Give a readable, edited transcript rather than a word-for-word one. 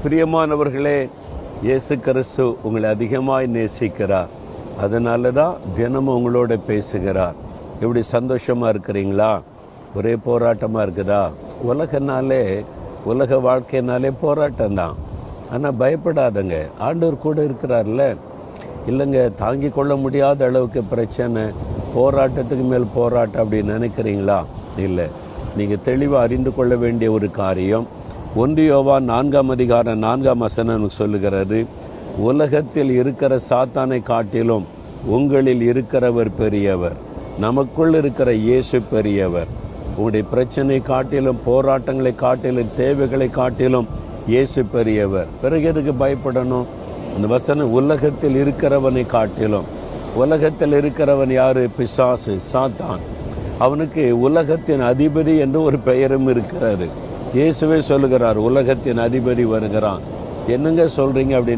பிரியமானவர்களே, இயேசு கிறிஸ்து உங்களை அதிகமாய் நேசிக்கிறார். அதனால தான் தினமும் உங்களோட பேசுகிறார். எப்படி சந்தோஷமாக இருக்கிறீங்களா? ஒரே போராட்டமாக இருக்குதா? உலக வாழ்க்கைனாலே போராட்டம்தான். ஆனால் பயப்படாதங்க, ஆண்டவர் கூட இருக்கிறார்ல. இல்லைங்க, தாங்கி கொள்ள முடியாத அளவுக்கு பிரச்சனை, போராட்டத்துக்கு மேல் போராட்டம் அப்படின்னு நினைக்கிறீங்களா? இல்லை, நீங்கள் தெளிவாக அறிந்து கொள்ள வேண்டிய ஒரு காரியம் 1 யோவான் 4:4 சொல்லுகிறது, உலகத்தில் இருக்கிற சாத்தானை காட்டிலும் உங்களில் இருக்கிறவர் பெரியவர், நமக்குள் இருக்கிற இயேசு பெரியவர். உங்களுடைய பிரச்சனை காட்டிலும், போராட்டங்களை காட்டிலும், தேவைகளை காட்டிலும் இயேசு பெரியவர். பிறகு எதுக்கு பயப்படணும்? அந்த வசனம் உலகத்தில் இருக்கிறவனை காட்டிலும். உலகத்தில் இருக்கிறவன் யாரு? பிசாசு, சாத்தான். அவனுக்கு உலகத்தின் அதிபதி என்று ஒரு பெயரும் இருக்கிறாரு. இயேசுவே சொல்லுகிறார், உலகத்தின் அதிபதி வருகிறான். என்னங்க சொல்றீங்க அப்படின்னு